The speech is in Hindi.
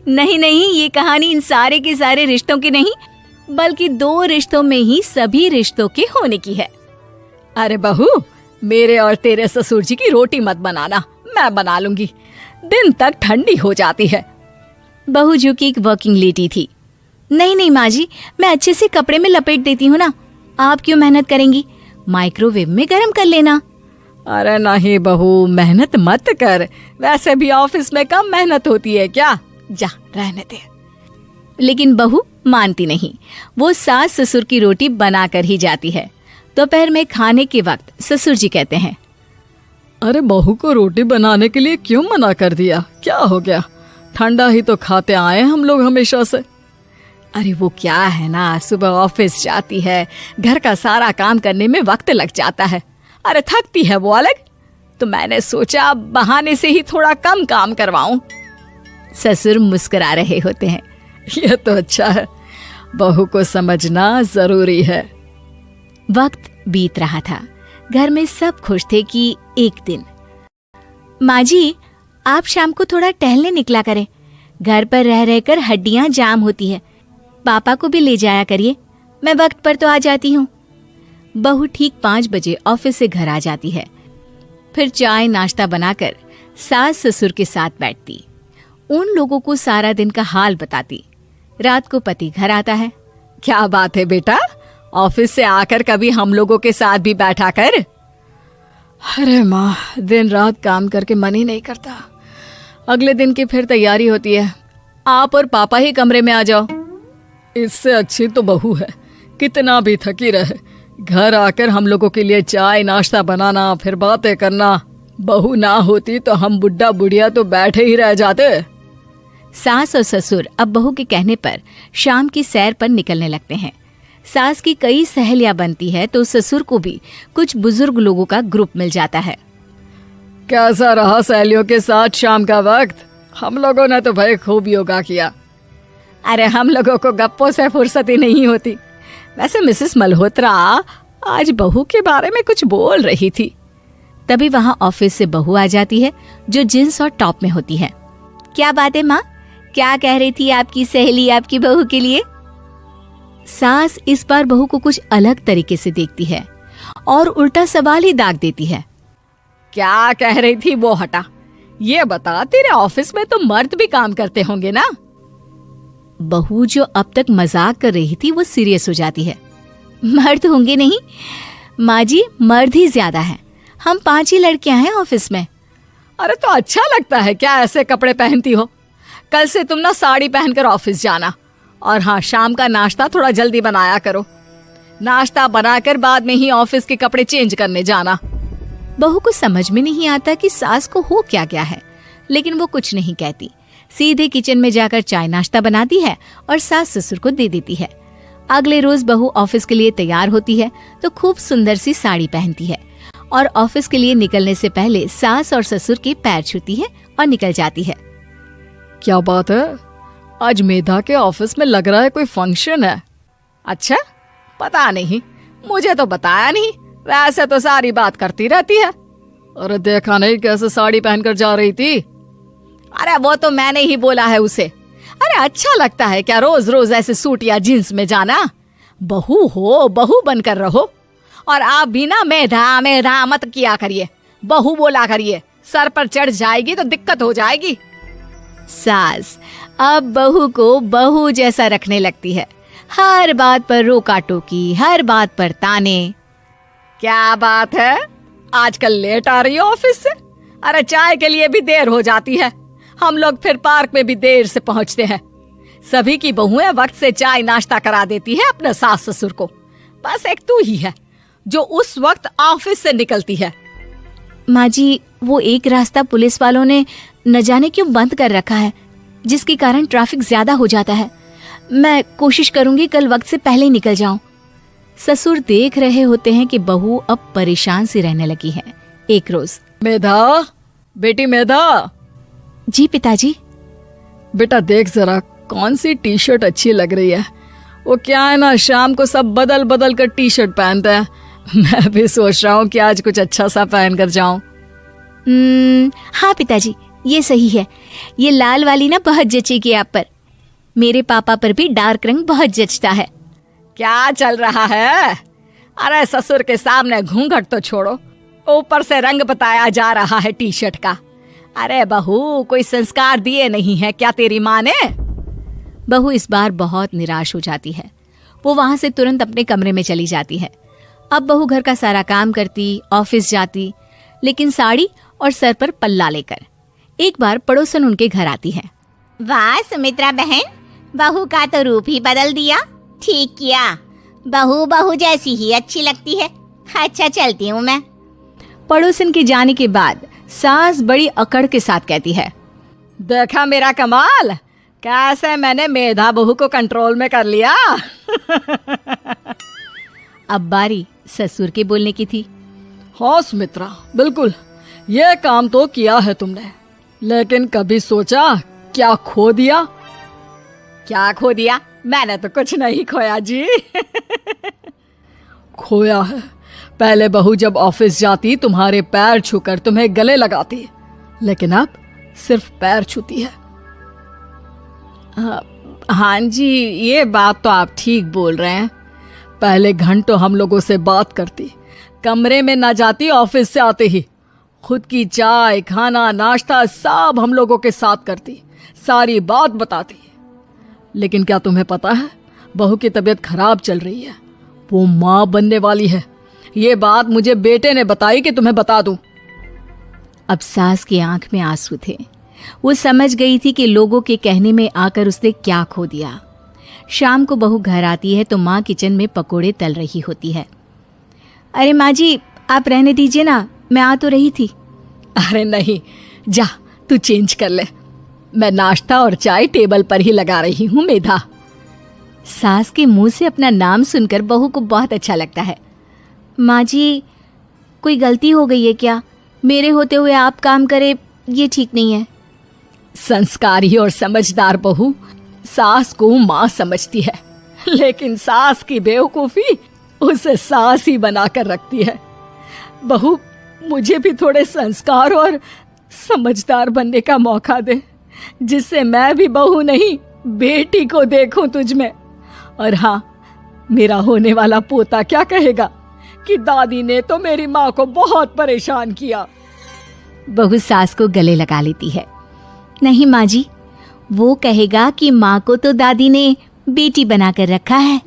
नहीं नहीं, ये कहानी इन सारे के सारे रिश्तों की नहीं, बल्कि 2 रिश्तों में ही सभी रिश्तों के होने की है। अरे बहू, मेरे और तेरे ससुर जी की रोटी मत बनाना, मैं बना लूंगी, दिन तक ठंडी हो जाती है। बहू जो कि एक वर्किंग लेडी थी। नहीं नहीं माँ जी, मैं अच्छे से कपड़े में लपेट देती हूँ ना, आप क्यों मेहनत करेंगी, माइक्रोवेव में गर्म कर लेना। अरे नहीं बहू, मेहनत मत कर, वैसे भी ऑफिस में कम मेहनत होती है क्या, जा रहने दे। लेकिन बहू मानती नहीं, वो सास ससुर की रोटी बना कर ही जाती है। दोपहर में खाने के वक्त ससुर जी कहते हैं, अरे बहू को रोटी बनाने के लिए क्यों मना कर दिया, क्या हो गया, ठंडा ही तो खाते आए हम लोग हमेशा से। अरे वो क्या है ना, सुबह ऑफिस जाती है, घर का सारा काम करने में वक्त लग जाता है, अरे थकती है वो अलग, तो मैंने सोचा बहाने से ही थोड़ा कम काम करवाऊं। ससुर मुस्कुरा रहे होते हैं। ये तो अच्छा है, बहू को समझना जरूरी है। वक्त बीत रहा था, घर में सब खुश थे कि एक दिन, माँ जी आप शाम को थोड़ा टहलने निकला करें, घर पर रह रहकर हड्डियां जाम होती है, पापा को भी ले जाया करिए, मैं वक्त पर तो आ जाती हूँ। बहू ठीक 5 बजे ऑफिस से घर आ जाती है। फिर चाय नाश्ता बनाकर सास ससुर के साथ बैठती, उन लोगों को सारा दिन का हाल बताती। रात को पति घर आता है। क्या बात है बेटा, ऑफिस से आकर कभी हम लोगों के साथ भी बैठा कर। अरे माँ, दिन रात काम करके मन ही नहीं करता, अगले दिन की फिर तैयारी होती है, आप और पापा ही कमरे में आ जाओ। इससे अच्छी तो बहू है, कितना भी थकी रहे, घर आकर हम लोगों के लिए चाय नाश्ता बनाना, फिर बातें करना। बहू ना होती तो हम बुढ़ा बुढ़िया तो बैठे ही रह जाते। सास और ससुर अब बहू के कहने पर शाम की सैर पर निकलने लगते हैं। सास की कई सहेलियां बनती है तो ससुर को भी कुछ बुजुर्ग लोगों का ग्रुप मिल जाता है। कैसा रहा सहेलियों के साथ शाम का वक्त? हम लोगों ने तो भाई खूब योगा किया। अरे हम लोगों को गप्पों से फुर्सत ही नहीं होती। वैसे मिसेस मल्होत्रा आज बहू के बारे में कुछ बोल रही थी। तभी वहां ऑफिस से बहू आ जाती है जो जींस और टॉप में होती है। क्या बात है माँ, क्या कह रही थी आपकी सहेली आपकी बहू के लिए? सास इस बार बहू को कुछ अलग तरीके से देखती है और उल्टा सवाल ही दाग देती है। क्या कह रही थी वो हटा, ये बता, तेरे ऑफिस में तो मर्द भी काम करते होंगे ना? बहू जो अब तक मजाक कर रही थी वो सीरियस हो जाती है। मर्द होंगे नहीं माँ जी, मर्द ही ज्यादा है, हम 5 ही लड़कियां हैं ऑफिस में। अरे तो अच्छा लगता है क्या ऐसे कपड़े पहनती हो? कल से तुम ना साड़ी पहनकर ऑफिस जाना, और हाँ, शाम का नाश्ता थोड़ा जल्दी बनाया करो, नाश्ता बनाकर बाद में ही ऑफिस के कपड़े चेंज करने जाना। बहू को समझ में नहीं आता कि सास को हो क्या गया है, लेकिन वो कुछ नहीं कहती, सीधे किचन में जाकर चाय नाश्ता बनाती है और सास ससुर को दे देती है। अगले रोज बहू ऑफिस के लिए तैयार होती है तो खूब सुंदर सी साड़ी पहनती है और ऑफिस के लिए निकलने से पहले सास और ससुर के पैर छूती है और निकल जाती है। क्या बात है, आज मेधा के ऑफिस में लग रहा है कोई फंक्शन है। अच्छा, पता नहीं, मुझे तो बताया नहीं, वैसे तो सारी बात करती रहती है। अरे देखा नहीं कैसे साड़ी पहनकर जा रही थी? अरे वो तो मैंने ही बोला है उसे। अरे अच्छा लगता है क्या रोज रोज ऐसे सूट या जींस में जाना? बहू हो, बहू बनकर रहो, और आप भी ना मेधा मेधा मत किया करिए, बहू बोला करिए, सर पर चढ़ जाएगी तो दिक्कत हो जाएगी। सास अब बहू को बहू जैसा रखने लगती है, हर बात पर रोका टोकी, हर बात पर ताने। क्या बात है, आजकल लेट आ रही हो ऑफिस से? अरे चाय के लिए भी देर हो जाती है, हम लोग फिर पार्क में भी देर से पहुंचते हैं। सभी की बहुएं वक्त से चाय नाश्ता करा देती है अपने सास ससुर को, बस एक तू ही है जो उस वक्त ऑफिस से निकलती है। माँ जी, वो एक रास्ता पुलिस वालों ने न जाने क्यों बंद कर रखा है, जिसके कारण ट्रैफिक ज्यादा हो जाता है। मैं कोशिश करूंगी कल वक्त से पहले ही निकल जाऊं। ससुर देख रहे होते हैं कि बहू अब परेशान सी रहने लगी है। एक रोज, मेधा, बेटी मेधा। जी पिताजी। बेटा देख जरा कौन सी टी शर्ट अच्छी लग रही है। वो क्या है ना, शाम को सब बदल बदल कर टी शर्ट पहनते हैं, मैं भी सोच रहा हूँ कि आज कुछ अच्छा सा पहन कर जाऊं। हाँ पिताजी, ये सही है। ये लाल वाली ना बहुत जचेगी आप पर। मेरे पापा पर भी डार्क रंग बहुत जचता है। क्या चल रहा है? अरे ससुर के सामने घूंघट तो छोड़ो, ऊपर से रंग बताया जा रहा है टी शर्ट का। अरे बहू, कोई संस्कार दिए नहीं है क्या तेरी माँ ने? बहू इस बार बहुत निराश हो जाती है। वो वहां से तुरंत अपने कमरे में चली जाती है। अब बहू घर का सारा काम करती, ऑफिस जाती, लेकिन साड़ी और सर पर पल्ला लेकर। एक बार पड़ोसन उनके घर आती है। वाह सुमित्रा बहन, बहू का तो रूप ही बदल दिया। ठीक किया, बहू बहू जैसी ही अच्छी लगती है। अच्छा चलती हूँ मैं। पड़ोसन के जाने के बाद सास बड़ी अकड़ के साथ कहती है, देखा मेरा कमाल, कैसे मैंने मेधा बहू को कंट्रोल में कर लिया। अब बारी ससुर के बोलने की थी। हाँ सुमित्रा, बिल्कुल, ये काम तो किया है तुमने, लेकिन कभी सोचा क्या खो दिया? क्या खो दिया? मैंने तो कुछ नहीं खोया जी। खोया है, पहले बहू जब ऑफिस जाती तुम्हारे पैर छूकर तुम्हें गले लगाती, लेकिन अब सिर्फ पैर छूती है। हाँ जी, ये बात तो आप ठीक बोल रहे हैं। पहले घंटों हम लोगों से बात करती, कमरे में ना जाती, ऑफिस से आते ही खुद की चाय, खाना, नाश्ता सब हम लोगों के साथ करती, सारी बात बताती। लेकिन क्या तुम्हें पता है, बहू की तबीयत खराब चल रही है, वो माँ बनने वाली है। ये बात मुझे बेटे ने बताई कि तुम्हें बता दूं। अब सास की आंख में आंसू थे। वो समझ गई थी कि लोगों के कहने में आकर उसने क्या खो दिया। शाम को बहू घर आती है तो माँ किचन में पकोड़े तल रही होती है। अरे माँ जी, आप रहने दीजिए ना, मैं आ तो रही थी। अरे नहीं, जा तू चेंज कर ले, मैं नाश्ता और चाय टेबल पर ही लगा रही हूँ मेधा। सास के मुंह से अपना नाम सुनकर बहू को बहुत अच्छा लगता है। माँ जी, कोई गलती हो गई है क्या? मेरे होते हुए आप काम करे, ये ठीक नहीं है। संस्कारी और समझदार बहू सास को माँ समझती है, लेकिन सास की बेवकूफी उसे सास ही बनाकर रखती है। बहू, मुझे भी थोड़े संस्कार और समझदार बनने का मौका दे, जिससे मैं भी बहू नहीं बेटी को देखूं तुझ में। और हाँ, मेरा होने वाला पोता क्या कहेगा कि दादी ने तो मेरी माँ को बहुत परेशान किया। बहू सास को गले लगा लेती है। नहीं माँ जी, वो कहेगा कि माँ को तो दादी ने बेटी बनाकर रखा है।